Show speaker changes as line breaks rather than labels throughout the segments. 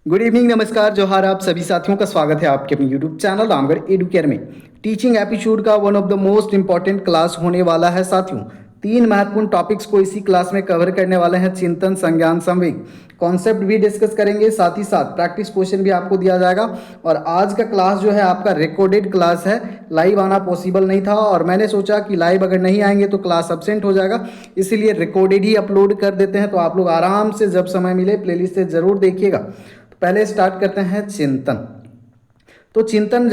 Good evening, नमस्कार, जोहार। आप सभी साथियों का स्वागत है आपके अपने यूट्यूब चैनल रामगढ़ एडुकेयर में। टीचिंग एपिट्यूड का one of the most important class होने वाला है साथियों। तीन महत्वपूर्ण टॉपिक्स को इसी क्लास में कवर करने वाले हैं। चिंतन, संज्ञान, संवेग। कॉन्सेप्ट भी डिस्कस करेंगे, साथ ही साथ प्रैक्टिस क्वेश्चन भी आपको दिया जाएगा। और आज का क्लास जो है आपका रिकॉर्डेड क्लास है। लाइव आना पॉसिबल नहीं था और मैंने सोचा कि लाइव अगर नहीं आएंगे तो क्लास एब्सेंट हो जाएगा, इसीलिए रिकॉर्डेड ही अपलोड कर देते हैं। तो आप लोग आराम से जब समय मिले प्लेलिस्ट से ज़रूर देखिएगा। पहले स्टार्ट करते हैं चिंतन। तो चिंतन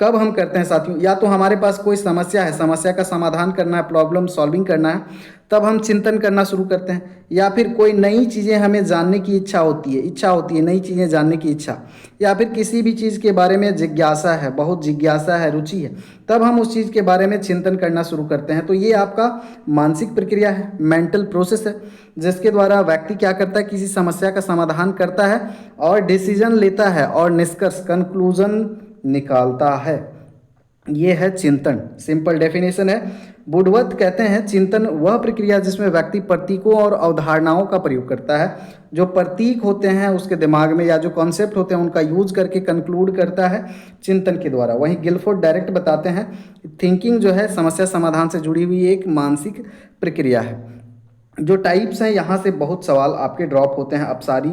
कब हम करते हैं साथियों, या तो हमारे पास कोई समस्या है, समस्या का समाधान करना है, प्रॉब्लम सॉल्विंग करना है, तब हम चिंतन करना शुरू करते हैं। या फिर कोई नई चीज़ें हमें जानने की इच्छा होती है नई चीज़ें जानने की इच्छा, या फिर किसी भी चीज़ के बारे में जिज्ञासा है, बहुत जिज्ञासा है, रुचि है, तब हम उस चीज़ के बारे में चिंतन करना शुरू करते हैं। तो ये आपका मानसिक प्रक्रिया है, मेंटल प्रोसेस है, जिसके द्वारा व्यक्ति क्या करता है, किसी समस्या का समाधान करता है और डिसीजन लेता है और निष्कर्ष कंक्लूजन निकालता है। ये है चिंतन। सिंपल डेफिनेशन है। बुद्धवत कहते हैं चिंतन वह प्रक्रिया जिसमें व्यक्ति प्रतीकों और अवधारणाओं का प्रयोग करता है। जो प्रतीक होते हैं उसके दिमाग में, या जो कॉन्सेप्ट होते हैं उनका यूज करके कंक्लूड करता है चिंतन के द्वारा। वहीं गिलफोर्ड डायरेक्ट बताते हैं थिंकिंग जो है समस्या समाधान से जुड़ी हुई एक मानसिक प्रक्रिया है। जो टाइप्स हैं, यहाँ से बहुत सवाल आपके ड्रॉप होते हैं।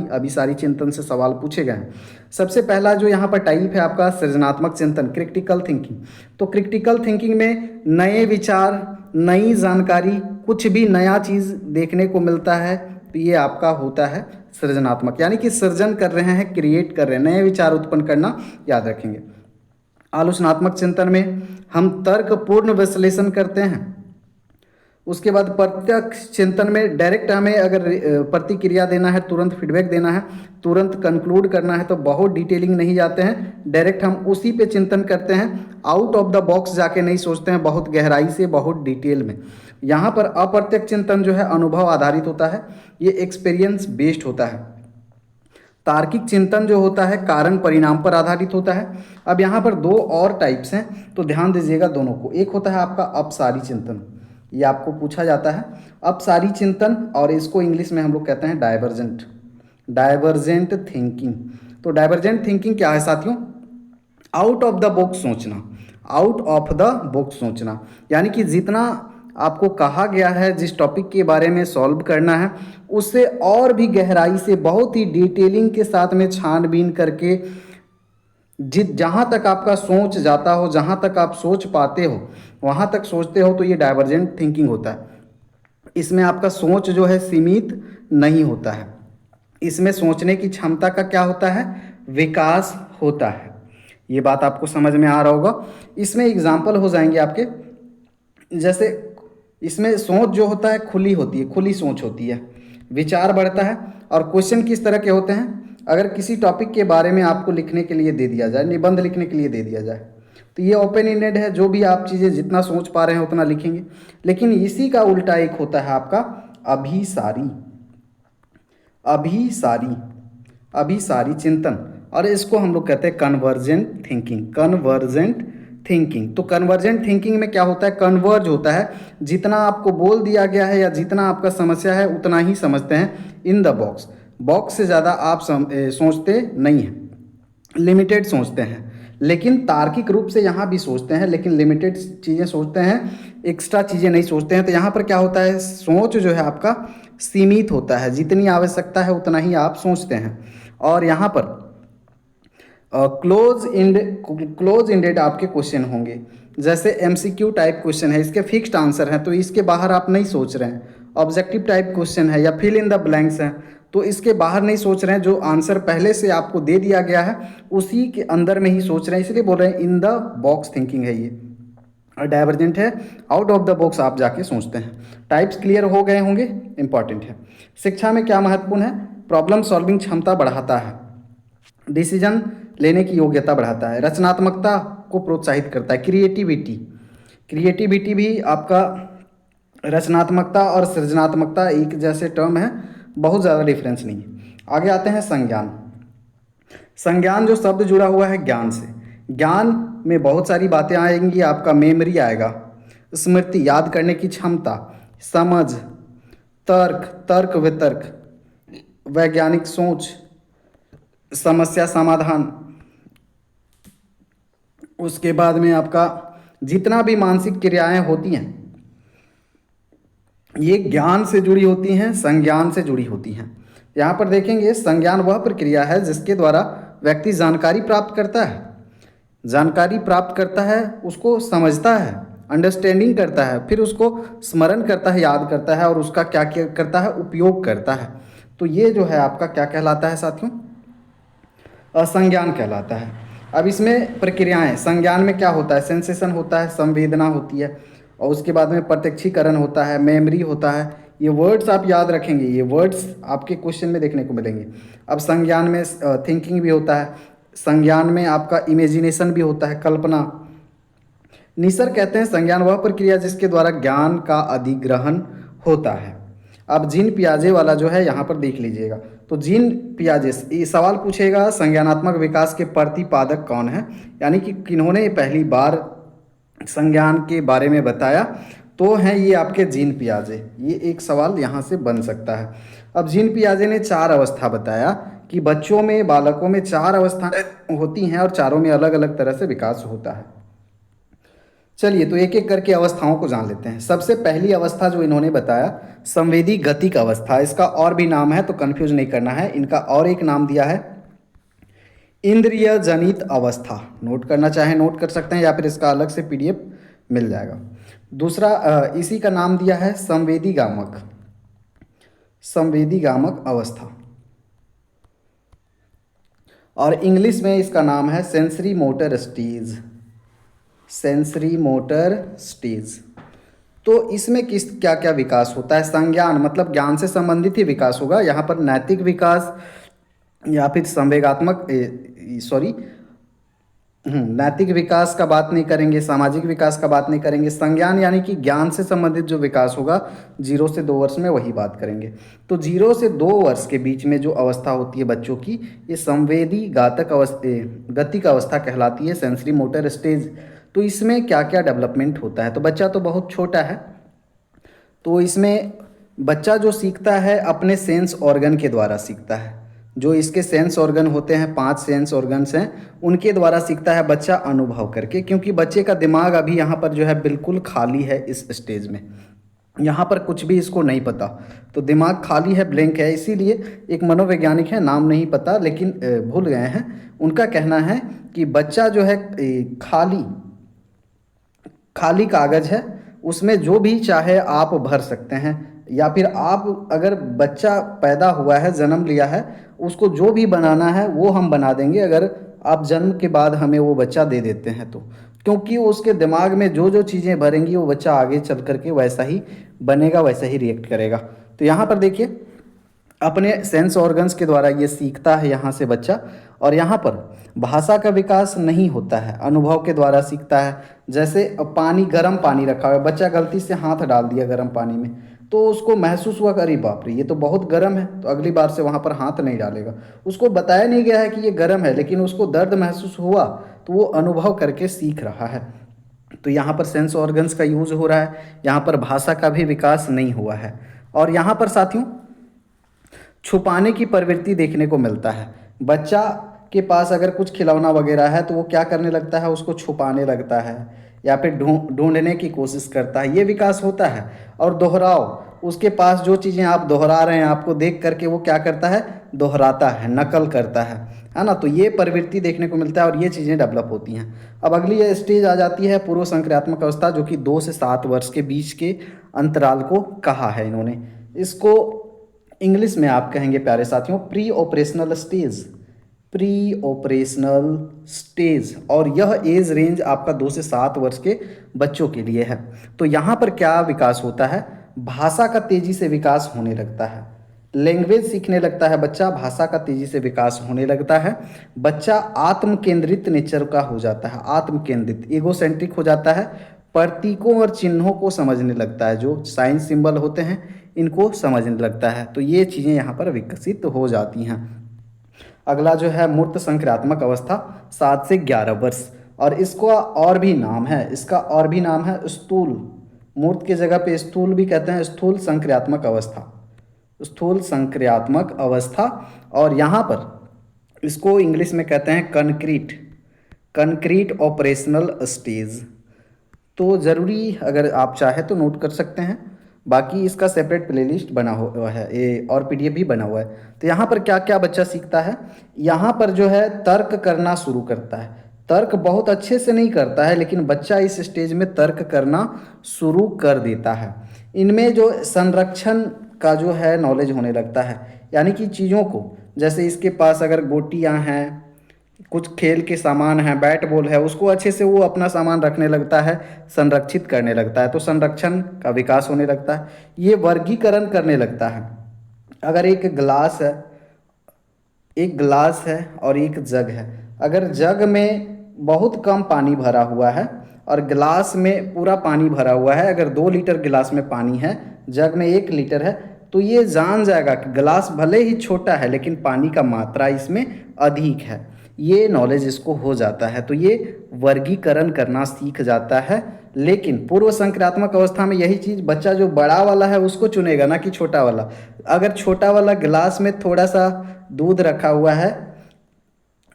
अभिसारी चिंतन से सवाल पूछे गए हैं। सबसे पहला जो यहाँ पर टाइप है आपका सृजनात्मक चिंतन, क्रिटिकल थिंकिंग। तो क्रिटिकल थिंकिंग में नए विचार, नई जानकारी, कुछ भी नया चीज़ देखने को मिलता है, तो ये आपका होता है सृजनात्मक। यानी कि सृजन कर रहे हैं, क्रिएट कर रहे हैं, नए विचार उत्पन्न करना, याद रखेंगे। आलोचनात्मक चिंतन में हम तर्कपूर्ण विश्लेषण करते हैं। उसके बाद प्रत्यक्ष चिंतन में डायरेक्ट हमें अगर प्रतिक्रिया देना है, तुरंत फीडबैक देना है, तुरंत कंक्लूड करना है, तो बहुत डिटेलिंग नहीं जाते हैं, डायरेक्ट हम उसी पे चिंतन करते हैं। आउट ऑफ द बॉक्स जाके नहीं सोचते हैं, बहुत गहराई से, बहुत डिटेल में। यहाँ पर अप्रत्यक्ष चिंतन जो है अनुभव आधारित होता है, ये एक्सपीरियंस बेस्ड होता है। तार्किक चिंतन जो होता है कारण परिणाम पर आधारित होता है। अब यहाँ पर दो और टाइप्स हैं, तो ध्यान दीजिएगा दोनों को। एक होता है आपका अपसारी चिंतन, ये आपको पूछा जाता है अपसारी चिंतन, और इसको इंग्लिश में हम लोग कहते हैं डाइवर्जेंट थिंकिंग। तो डाइवर्जेंट थिंकिंग क्या है साथियों? आउट ऑफ द बॉक्स सोचना, आउट ऑफ द बॉक्स सोचना, यानी कि जितना आपको कहा गया है जिस टॉपिक के बारे में सॉल्व करना है, उससे और भी गहराई से, बहुत ही डिटेलिंग के साथ में छानबीन करके जहाँ तक आपका सोच जाता हो, जहाँ तक आप सोच पाते हो, वहाँ तक सोचते हो, तो ये डाइवर्जेंट थिंकिंग होता है। इसमें आपका सोच जो है सीमित नहीं होता है, इसमें सोचने की क्षमता का क्या होता है, विकास होता है। ये बात आपको समझ में आ रहा होगा। इसमें एग्जाम्पल हो जाएंगे आपके, जैसे इसमें सोच जो होता है खुली होती है, खुली सोच होती है, विचार बढ़ता है। और क्वेश्चन किस तरह के होते हैं? अगर किसी टॉपिक के बारे में आपको लिखने के लिए दे दिया जाए, निबंध लिखने के लिए दे दिया जाए, तो ये ओपन एंडेड है, जो भी आप चीज़ें जितना सोच पा रहे हैं उतना लिखेंगे। लेकिन इसी का उल्टा एक होता है आपका अभिसारी, अभिसारी अभिसारी चिंतन, और इसको हम लोग कहते हैं कन्वर्जेंट थिंकिंग। तो कन्वर्जेंट थिंकिंग में क्या होता है, कन्वर्ज होता है, जितना आपको बोल दिया गया है या जितना आपका समस्या है उतना ही समझते हैं इन द बॉक्स। बॉक्स से ज़्यादा आप सोचते नहीं हैं, लिमिटेड सोचते हैं। लेकिन तार्किक रूप से यहाँ भी सोचते हैं, लेकिन लिमिटेड चीज़ें सोचते हैं, एक्स्ट्रा चीज़ें नहीं सोचते हैं। तो यहाँ पर क्या होता है, सोच जो है आपका सीमित होता है, जितनी आवश्यकता है उतना ही आप सोचते हैं। और यहाँ पर क्लोज इंडेड आपके क्वेश्चन होंगे, जैसे एमसीक्यू टाइप क्वेश्चन है, इसके फिक्स्ड आंसर हैं, तो इसके बाहर आप नहीं सोच रहे हैं। ऑब्जेक्टिव टाइप क्वेश्चन है या फिल इन द ब्लैंक्स हैं, तो इसके बाहर नहीं सोच रहे हैं, जो आंसर पहले से आपको दे दिया गया है उसी के अंदर में ही सोच रहे हैं, इसलिए बोल रहे हैं इन द बॉक्स थिंकिंग है ये। और डाइवर्जेंट है, आउट ऑफ द बॉक्स आप जाके सोचते हैं। टाइप्स क्लियर हो गए होंगे, इंपॉर्टेंट है। शिक्षा में क्या महत्वपूर्ण है? प्रॉब्लम सॉल्विंग क्षमता बढ़ाता है, डिसीजन लेने की योग्यता बढ़ाता है, रचनात्मकता को प्रोत्साहित करता है, क्रिएटिविटी भी आपका, रचनात्मकता और सृजनात्मकता एक जैसे टर्म है, बहुत ज़्यादा डिफरेंस नहीं है। आगे आते हैं संज्ञान। संज्ञान जो शब्द जुड़ा हुआ है ज्ञान से, ज्ञान में बहुत सारी बातें आएंगी, आपका मेमोरी आएगा, स्मृति, याद करने की क्षमता, समझ, तर्क वितर्क, वैज्ञानिक सोच, समस्या समाधान, उसके बाद में आपका जितना भी मानसिक क्रियाएं होती हैं ये ज्ञान से जुड़ी होती हैं, संज्ञान से जुड़ी होती हैं। यहाँ पर देखेंगे संज्ञान वह प्रक्रिया है जिसके द्वारा व्यक्ति जानकारी प्राप्त करता है, जानकारी प्राप्त करता है, उसको समझता है, अंडरस्टैंडिंग करता है, फिर उसको स्मरण करता है, याद करता है और उसका क्या क्या करता है, उपयोग करता है। तो ये जो है आपका क्या कहलाता है साथियों, असंज्ञान कहलाता है। अब इसमें प्रक्रियाएं, संज्ञान में क्या होता है, सेंसेशन होता है, संवेदना होती है और उसके बाद में प्रत्यक्षीकरण होता है, मेमोरी होता है। ये वर्ड्स आप याद रखेंगे, ये वर्ड्स आपके क्वेश्चन में देखने को मिलेंगे। अब संज्ञान में थिंकिंग भी होता है, संज्ञान में आपका इमेजिनेशन भी होता है, कल्पना। निसर कहते हैं संज्ञान वह प्रक्रिया जिसके द्वारा ज्ञान का अधिग्रहण होता है। अब जीन पियाजे वाला जो है यहाँ पर देख लीजिएगा। तो जीन पियाजे ये सवाल पूछेगा संज्ञानात्मक विकास के प्रतिपादक कौन है, यानी कि किन्होंने पहली बार संज्ञान के बारे में बताया, तो हैं ये आपके जीन पियाजे। ये एक सवाल यहाँ से बन सकता है। अब जीन पियाजे ने 4 अवस्था बताया कि बच्चों में, बालकों में 4 अवस्थाएं होती हैं और चारों में अलग अलग तरह से विकास होता है। चलिए तो एक एक करके अवस्थाओं को जान लेते हैं। सबसे पहली अवस्था जो इन्होंने बताया संवेदी गतिक अवस्था, इसका और भी नाम है तो कंफ्यूज नहीं करना है, इनका और एक नाम दिया है इंद्रिय जनित अवस्था। नोट करना चाहे नोट कर सकते हैं या फिर इसका अलग से पीडीएफ मिल जाएगा। दूसरा इसी का नाम दिया है संवेदी गामक, संवेदी गामक अवस्था, और इंग्लिश में इसका नाम है sensory motor stage, sensory motor stage. तो इसमें किस क्या क्या विकास होता है, संज्ञान मतलब ज्ञान से संबंधित ही विकास होगा। यहाँ पर नैतिक विकास या फिर संवेगात्मक नैतिक विकास का बात नहीं करेंगे, सामाजिक विकास का बात नहीं करेंगे। संज्ञान यानी कि ज्ञान से संबंधित जो विकास होगा 0 से 2 वर्ष में, वही बात करेंगे। तो 0 से 2 वर्ष के बीच में जो अवस्था होती है बच्चों की, ये संवेदी घातक अवस्था, गतिक अवस्था कहलाती है, सेंसरी मोटर स्टेज। तो इसमें क्या क्या डेवलपमेंट होता है, तो बच्चा तो बहुत छोटा है, तो इसमें बच्चा जो सीखता है अपने सेंस ऑर्गन के द्वारा सीखता है। जो इसके सेंस ऑर्गन होते हैं, 5 सेंस ऑर्गन्स हैं, उनके द्वारा सीखता है बच्चा अनुभव करके, क्योंकि बच्चे का दिमाग अभी यहाँ पर जो है बिल्कुल खाली है इस स्टेज में, यहाँ पर कुछ भी इसको नहीं पता, तो दिमाग खाली है, ब्लैंक है। इसीलिए एक मनोवैज्ञानिक है, नाम नहीं पता लेकिन भूल गए हैं, उनका कहना है कि बच्चा जो है खाली खाली कागज़ है, उसमें जो भी चाहे आप भर सकते हैं, या फिर आप अगर बच्चा पैदा हुआ है, जन्म लिया है, उसको जो भी बनाना है वो हम बना देंगे, अगर आप जन्म के बाद हमें वो बच्चा दे देते हैं तो, क्योंकि उसके दिमाग में जो जो चीज़ें भरेंगी वो बच्चा आगे चल करके वैसा ही बनेगा, वैसा ही रिएक्ट करेगा। तो यहाँ पर देखिए अपने सेंस ऑर्गन्स के द्वारा ये सीखता है यहाँ से बच्चा, और यहाँ पर भाषा का विकास नहीं होता है, अनुभव के द्वारा सीखता है। जैसे पानी, गर्म पानी रखा हुआ है, बच्चा गलती से हाथ डाल दिया गर्म पानी में, तो उसको महसूस हुआ कि अरे बाप रे ये तो बहुत गर्म है, तो अगली बार से वहाँ पर हाथ नहीं डालेगा। उसको बताया नहीं गया है कि ये गर्म है, लेकिन उसको दर्द महसूस हुआ तो वो अनुभव करके सीख रहा है। तो यहाँ पर सेंस ऑर्गन्स का यूज़ हो रहा है, यहाँ पर भाषा का भी विकास नहीं हुआ है। और यहाँ पर साथियों छुपाने की प्रवृत्ति देखने को मिलता है। बच्चा के पास अगर कुछ खिलौना वगैरह है तो वो क्या करने लगता है, उसको छुपाने लगता है या फिर ढूंढने की कोशिश करता है, ये विकास होता है। और दोहराव, उसके पास जो चीज़ें आप दोहरा रहे हैं, आपको देख करके वो क्या करता है, दोहराता है, नकल करता है ना। तो ये प्रवृत्ति देखने को मिलता है और ये चीज़ें डेवलप होती हैं। अब अगली ये स्टेज आ जाती है पूर्व संक्रियात्मक अवस्था, जो कि 2 से 7 वर्ष के बीच के अंतराल को कहा है इन्होंने। इसको इंग्लिश में आप कहेंगे प्यारे साथियों pre operational stage, pre operational stage. और यह एज रेंज आपका 2 से 7 वर्ष के बच्चों के लिए है। तो यहाँ पर क्या विकास होता है, भाषा का तेजी से विकास होने लगता है, लैंग्वेज सीखने लगता है बच्चा, भाषा का तेजी से विकास होने लगता है। बच्चा आत्म केंद्रित नेचर का हो जाता है, आत्म केंद्रित, ईगोसेंट्रिक हो जाता है, प्रतीकों और चिन्हों को समझने लगता है, जो साइंस सिंबल होते हैं इनको समझने लगता है। तो ये चीज़ें यहाँ पर विकसित हो जाती हैं। अगला जो है मूर्त संक्रियात्मक अवस्था 7 से 11 वर्ष, और इसका और भी नाम है, इसका और भी नाम है स्थूल, मूर्त की जगह पे स्थूल भी कहते हैं, स्थूल संक्रियात्मक अवस्था, स्थूल संक्रियात्मक अवस्था। और यहाँ पर इसको इंग्लिश में कहते हैं कंक्रीट, कंक्रीट ऑपरेशनल स्टेज। तो ज़रूरी अगर आप चाहे तो नोट कर सकते हैं, बाकी इसका सेपरेट प्लेलिस्ट बना हुआ है ये और पीडीएफ भी बना हुआ है। तो यहाँ पर क्या क्या बच्चा सीखता है, यहाँ पर जो है तर्क करना शुरू करता है। तर्क बहुत अच्छे से नहीं करता है, लेकिन बच्चा इस स्टेज में तर्क करना शुरू कर देता है। इनमें जो संरक्षण का जो है नॉलेज होने लगता है, यानी कि चीज़ों को, जैसे इसके पास अगर गोटियाँ हैं, कुछ खेल के सामान हैं, बैट बॉल है, उसको अच्छे से वो अपना सामान रखने लगता है, संरक्षित करने लगता है, तो संरक्षण का विकास होने लगता है। ये वर्गीकरण करने लगता है। अगर एक गिलास है और एक जग है, अगर जग में बहुत कम पानी भरा हुआ है और गिलास में पूरा पानी भरा हुआ है, अगर 2 लीटर गिलास में पानी है, जग में 1 लीटर है, तो ये जान जाएगा कि गिलास भले ही छोटा है लेकिन पानी का मात्रा इसमें अधिक है। ये नॉलेज इसको हो जाता है, तो ये वर्गीकरण करना सीख जाता है। लेकिन पूर्व संक्रात्मक अवस्था में यही चीज़ बच्चा जो बड़ा वाला है उसको चुनेगा, ना कि छोटा वाला। अगर छोटा वाला गिलास में थोड़ा सा दूध रखा हुआ है,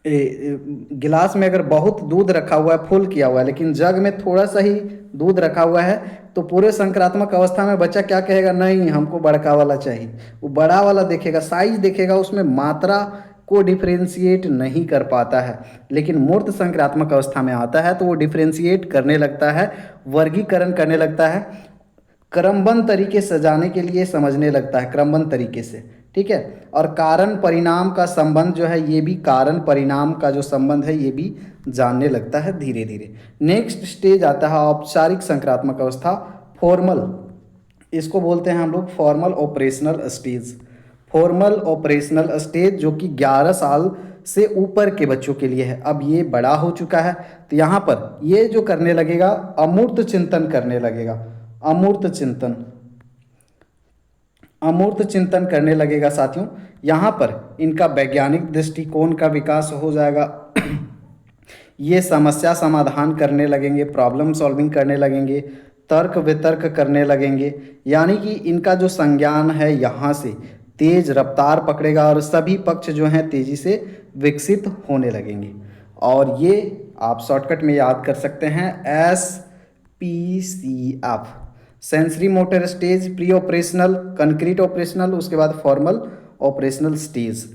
गिलास में अगर बहुत दूध रखा हुआ है, फुल किया हुआ है, लेकिन जग में थोड़ा सा ही दूध रखा हुआ है, तो पूरे संक्रात्मक अवस्था में बच्चा क्या कहेगा, नहीं हमको बड़का वाला चाहिए। वो बड़ा वाला देखेगा, साइज देखेगा, उसमें मात्रा को डिफ्रेंशिएट नहीं कर पाता है। लेकिन मूर्त संक्रात्मक अवस्था में आता है तो वो डिफ्रेंशिएट करने लगता है, वर्गीकरण करने लगता है, क्रमबद्ध तरीके से सजाने के लिए समझने लगता है, क्रमबद्ध तरीके से। ठीक है। और कारण परिणाम का संबंध जो है, ये भी कारण परिणाम का जो संबंध है ये भी जानने लगता है धीरे धीरे। नेक्स्ट स्टेज आता है औपचारिक संक्रात्मक अवस्था, फॉर्मल। इसको बोलते हैं हम लोग formal operational stage. Formal operational stage जो कि 11 साल से ऊपर के बच्चों के लिए है। अब ये बड़ा हो चुका है, तो यहाँ पर ये जो करने लगेगा, अमूर्त चिंतन करने लगेगा। अमूर्त चिंतन, अमूर्त चिंतन करने लगेगा साथियों। यहाँ पर इनका वैज्ञानिक दृष्टिकोण का विकास हो जाएगा। ये समस्या समाधान करने लगेंगे, प्रॉब्लम सॉल्विंग करने लगेंगे, तर्क वितर्क करने लगेंगे, यानी कि इनका जो संज्ञान है यहाँ से तेज रफ्तार पकड़ेगा और सभी पक्ष जो हैं तेजी से विकसित होने लगेंगे। और ये आप शॉर्टकट में याद कर सकते हैं, SPCF, sensory motor stage, pre operational, concrete operational, उसके बाद फॉर्मल ऑपरेशनल स्टेज।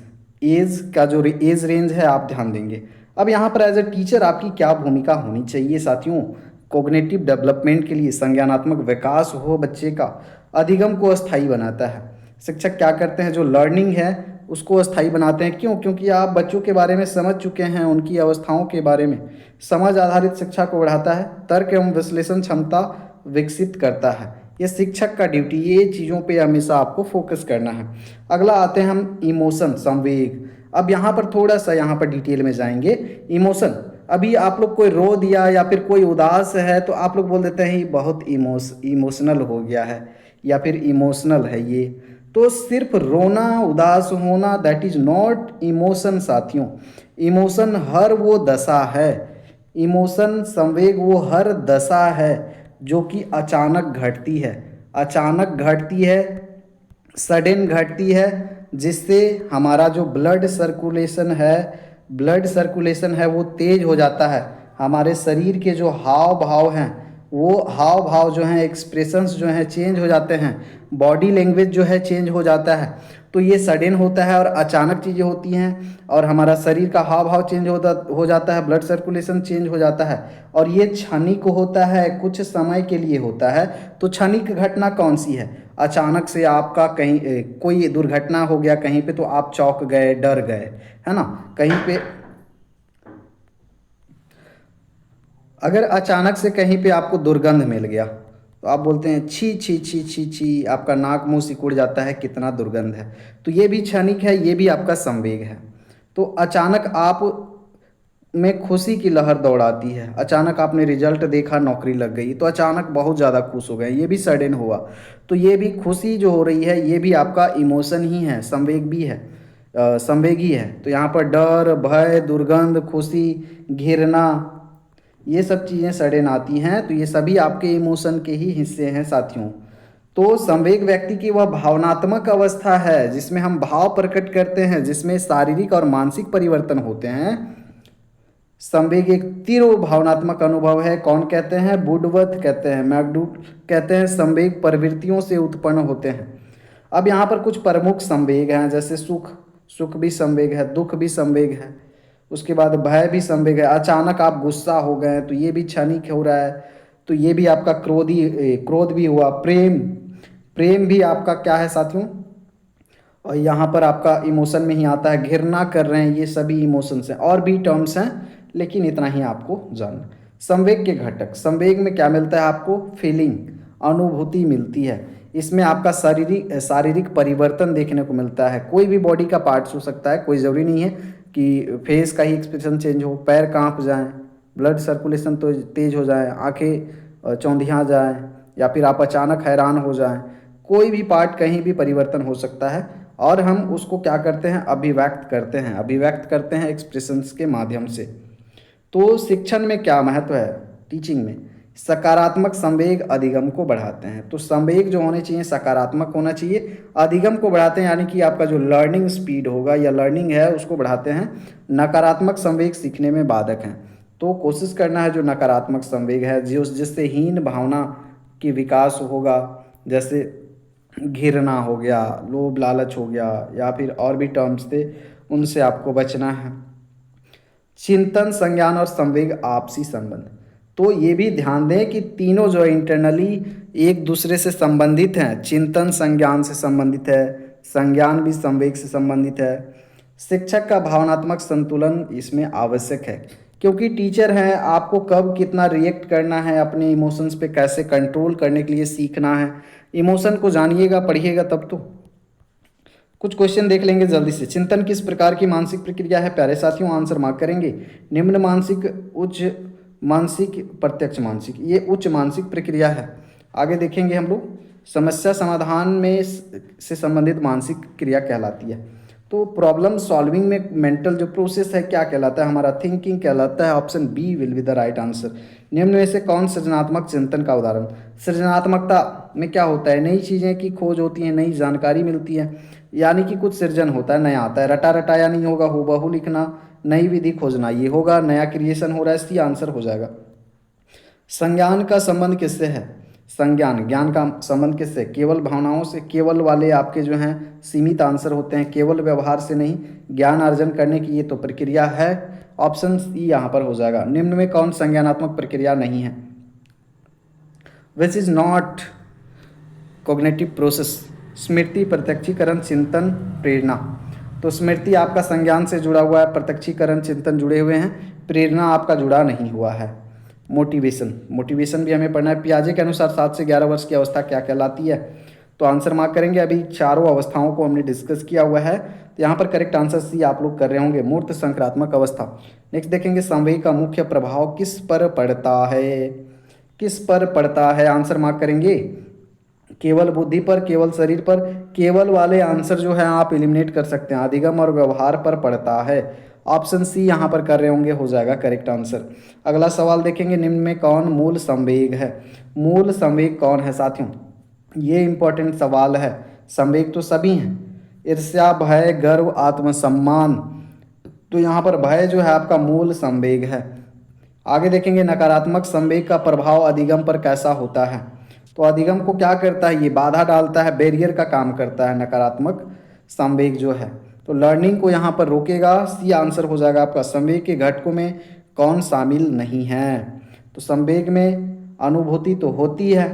एज का जो एज रेंज है आप ध्यान देंगे। अब यहाँ पर एज ए टीचर आपकी क्या भूमिका होनी चाहिए साथियों, कोग्निटिव डेवलपमेंट के लिए, संज्ञानात्मक विकास हो बच्चे का, अधिगम को अस्थायी बनाता है। शिक्षक क्या करते हैं, जो लर्निंग है उसको अस्थायी बनाते हैं। क्यों? क्योंकि आप बच्चों के बारे में समझ चुके हैं, उनकी अवस्थाओं के बारे में। समझ आधारित शिक्षा को बढ़ाता है, तर्क एवं विश्लेषण क्षमता विकसित करता है। ये शिक्षक का ड्यूटी, ये चीज़ों पे हमेशा आपको फोकस करना है। अगला आते हैं हम इमोशन, संवेग। अब यहाँ पर थोड़ा सा यहाँ पर डिटेल में जाएंगे। इमोशन, अभी आप लोग कोई रो दिया या फिर कोई उदास है तो आप लोग बोल देते हैं ये बहुत इमोशनल हो गया है या फिर इमोशनल है ये। तो सिर्फ रोना, उदास होना, दैट इज नॉट इमोशन साथियों। इमोशन हर वो दशा है, इमोशन संवेग वो हर दशा है जो कि अचानक घटती है, अचानक घटती है, सडन घटती है, जिससे हमारा जो ब्लड सर्कुलेशन है वो तेज हो जाता है। हमारे शरीर के जो हाव भाव हैं, वो हाव भाव जो हैं, एक्सप्रेशंस जो हैं चेंज हो जाते हैं, बॉडी लैंग्वेज जो है चेंज हो जाता है। तो ये सडन होता है और अचानक चीज़ें होती हैं, और हमारा शरीर का हाव भाव चेंज हो जाता है, ब्लड सर्कुलेशन चेंज हो जाता है, और ये क्षणिक होता है, कुछ समय के लिए होता है। तो क्षणिक घटना कौन सी है? अचानक से आपका कहीं कोई दुर्घटना हो गया कहीं पे, तो आप चौंक गए, डर गए, है ना। कहीं पे अगर अचानक से कहीं पे आपको दुर्गंध मिल गया तो आप बोलते हैं छी छी छी छी छी, आपका नाक मुंह सिकुड़ जाता है, कितना दुर्गंध है। तो ये भी क्षणिक है, ये भी आपका संवेग है। तो अचानक आप में खुशी की लहर दौड़ाती है, अचानक आपने रिजल्ट देखा, नौकरी लग गई, तो अचानक बहुत ज़्यादा खुश हो गए, ये भी सडन हुआ। तो ये भी खुशी जो हो रही है ये भी आपका इमोशन ही है, संवेग भी है, संवेग ही है। तो यहाँ पर डर, भय, दुर्गंध, खुशी, घिरना, ये सब चीज़ें सडन आती हैं, तो ये सभी आपके इमोशन के ही हिस्से हैं साथियों। तो संवेग व्यक्ति की वह भावनात्मक अवस्था है जिसमें हम भाव प्रकट करते हैं, जिसमें शारीरिक और मानसिक परिवर्तन होते हैं। संवेग एक तीव्र भावनात्मक अनुभव है। कौन कहते हैं? वुडवर्थ कहते हैं, मैकडूगल कहते हैं संवेग प्रवृत्तियों से उत्पन्न होते हैं। अब यहाँ पर कुछ प्रमुख संवेग हैं, जैसे सुख, सुख भी संवेग है, दुख भी संवेग है, उसके बाद भय भी संवेग है। अचानक आप गुस्सा हो गए तो ये भी क्षणिक हो रहा है, तो ये भी आपका क्रोध भी हुआ। प्रेम, प्रेम भी आपका क्या है साथियों? और यहाँ पर आपका इमोशन में ही आता है। घृणा कर रहे हैं, ये सभी इमोशंस हैं। और भी टर्म्स हैं लेकिन इतना ही आपको जानना। संवेग के घटक, संवेग में क्या मिलता है आपको? फीलिंग, अनुभूति मिलती है। इसमें आपका शारीरिक परिवर्तन देखने को मिलता है। कोई भी बॉडी का पार्ट्स हो सकता है, कोई ज़रूरी नहीं है कि फेस का ही एक्सप्रेशन चेंज हो। पैर कांप जाएं, ब्लड सर्कुलेशन तो तेज हो जाए, आंखें चौंधिया जाएं, या फिर आप अचानक हैरान हो जाएं। कोई भी पार्ट कहीं भी परिवर्तन हो सकता है और हम उसको क्या करते हैं? अभिव्यक्त करते हैं, अभिव्यक्त करते हैं एक्सप्रेशंस के माध्यम से। तो शिक्षण में क्या महत्व है? टीचिंग में सकारात्मक संवेग अधिगम को बढ़ाते हैं। तो संवेग जो होने चाहिए सकारात्मक होना चाहिए, अधिगम को बढ़ाते हैं, यानी कि आपका जो लर्निंग स्पीड होगा या लर्निंग है उसको बढ़ाते हैं। नकारात्मक संवेग सीखने में बाधक हैं। तो कोशिश करना है जो नकारात्मक संवेग है, जिससे हीन भावना की विकास होगा, जैसे घृणा हो गया, लोभ लालच हो गया, या फिर और भी टर्म्स थे, उनसे आपको बचना है। चिंतन, संज्ञान और संवेग आपसी संबंध, तो ये भी ध्यान दें कि तीनों जो इंटरनली एक दूसरे से संबंधित हैं। चिंतन संज्ञान से संबंधित है, संज्ञान भी संवेग से संबंधित है। शिक्षक का भावनात्मक संतुलन इसमें आवश्यक है, क्योंकि टीचर हैं, आपको कब कितना रिएक्ट करना है, अपने इमोशंस पे कैसे कंट्रोल करने के लिए सीखना है। इमोशन को जानिएगा, पढ़िएगा तब तो। कुछ क्वेश्चन देख लेंगे जल्दी से। चिंतन किस प्रकार की मानसिक प्रक्रिया है? प्यारे साथियों आंसर मार्क करेंगे। निम्न मानसिक, उच्च मानसिक, प्रत्यक्ष मानसिक, ये उच्च मानसिक प्रक्रिया है। आगे देखेंगे हम लोग। समस्या समाधान में से संबंधित मानसिक क्रिया कहलाती है। तो प्रॉब्लम सॉल्विंग में मेंटल जो प्रोसेस है क्या कहलाता है? हमारा थिंकिंग कहलाता है। Option B will be the right answer. निम्न में से कौन सृजनात्मक चिंतन का उदाहरण? सृजनात्मकता में क्या होता है? नई चीज़ें की खोज होती है, नई जानकारी मिलती है, यानी कि कुछ सृजन होता है, नया आता है। रटा रटाया नहीं होगा, हूबहू लिखना, नई विधि खोजना, ये होगा, नया क्रिएशन हो रहा है, इसलिए आंसर हो जाएगा। संज्ञान का संबंध किससे है? संज्ञान, ज्ञान का संबंध किससे? केवल भावनाओं से। केवल वाले आपके जो हैं सीमित आंसर होते हैं, केवल व्यवहार से नहीं। ज्ञान अर्जन करने की ये तो प्रक्रिया है। ऑप्शन सी यहाँ पर हो जाएगा। निम्न में कौन संज्ञानात्मक प्रक्रिया नहीं है? Which is not cognitive process? स्मृति, प्रत्यक्षीकरण, चिंतन, प्रेरणा। तो स्मृति आपका संज्ञान से जुड़ा हुआ है, प्रत्यक्षीकरण, चिंतन जुड़े हुए हैं, प्रेरणा आपका जुड़ा नहीं हुआ है। मोटिवेशन, मोटिवेशन भी हमें पढ़ना है। पियाजे के अनुसार 7 से 11 वर्ष की अवस्था क्या कहलाती है? तो आंसर मार्क करेंगे। अभी चारों अवस्थाओं को हमने डिस्कस किया हुआ है, तो यहाँ पर करेक्ट आंसर सी आप लोग कर रहे होंगे, मूर्त संक्रात्मक अवस्था। नेक्स्ट देखेंगे, संवेग का मुख्य प्रभाव किस पर पड़ता है? किस पर पड़ता है? आंसर मार्क करेंगे। केवल बुद्धि पर, केवल शरीर पर? केवल वाले आंसर जो है आप एलिमिनेट कर सकते हैं, अधिगम और व्यवहार पर पड़ता है। ऑप्शन सी यहाँ पर कर रहे होंगे, हो जाएगा करेक्ट आंसर। अगला सवाल देखेंगे, निम्न में कौन मूल संवेग है? मूल संवेग कौन है साथियों? ये इंपॉर्टेंट सवाल है। संवेग तो सभी हैं, ईर्ष्या, भय, गर्व, आत्मसम्मान। तो यहाँ पर भय जो है आपका मूल संवेग है। आगे देखेंगे, नकारात्मक संवेग का प्रभाव अधिगम पर कैसा होता है? तो अधिगम को क्या करता है? ये बाधा डालता है, बैरियर का काम करता है नकारात्मक संवेग जो है। तो लर्निंग को यहाँ पर रोकेगा। सी आंसर हो जाएगा आपका। संवेग के घटकों में कौन शामिल नहीं है? तो संवेग में अनुभूति तो होती है,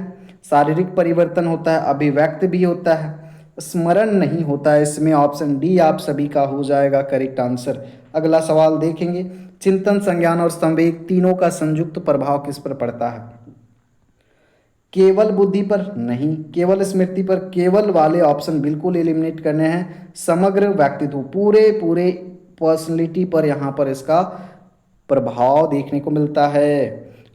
शारीरिक परिवर्तन होता है, अभिव्यक्त भी होता है, स्मरण नहीं होता है। इसमें ऑप्शन डी आप सभी का हो जाएगा करेक्ट आंसर। अगला सवाल देखेंगे, चिंतन, संज्ञान और संवेग तीनों का संयुक्त प्रभाव किस पर पड़ता है? केवल बुद्धि पर नहीं, केवल स्मृति पर, केवल वाले ऑप्शन बिल्कुल एलिमिनेट करने हैं। समग्र व्यक्तित्व, पूरे पूरे पर्सनैलिटी पर यहाँ पर इसका प्रभाव देखने को मिलता है।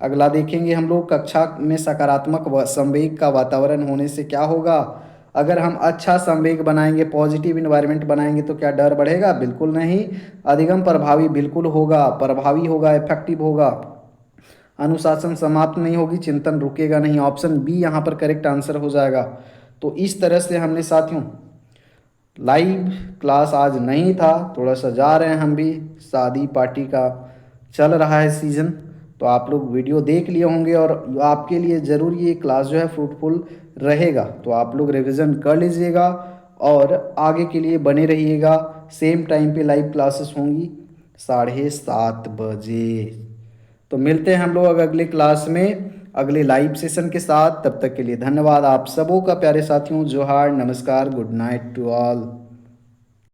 अगला देखेंगे हम लोग, कक्षा में सकारात्मक संवेग का वातावरण होने से क्या होगा? अगर हम अच्छा संवेग बनाएंगे, पॉजिटिव इन्वायरमेंट बनाएंगे तो क्या डर बढ़ेगा? बिल्कुल नहीं। अधिगम प्रभावी बिल्कुल होगा, प्रभावी होगा, इफेक्टिव होगा। अनुशासन समाप्त नहीं होगी, चिंतन रुकेगा नहीं। ऑप्शन बी यहाँ पर करेक्ट आंसर हो जाएगा। तो इस तरह से हमने साथियों लाइव क्लास आज नहीं था, थोड़ा सा जा रहे हैं हम भी, शादी पार्टी का चल रहा है सीज़न। तो आप लोग वीडियो देख लिए होंगे और आपके लिए ज़रूर ये क्लास जो है फ्रूटफुल रहेगा। तो आप लोग रिवीजन कर लीजिएगा और आगे के लिए बने रहिएगा। सेम टाइम पे लाइव क्लासेस होंगी 7:30 बजे। तो मिलते हैं हम लोग अगले क्लास में अगले लाइव सेशन के साथ। तब तक के लिए धन्यवाद आप सबों का प्यारे साथियों। जोहार, नमस्कार, गुड नाइट टू ऑल।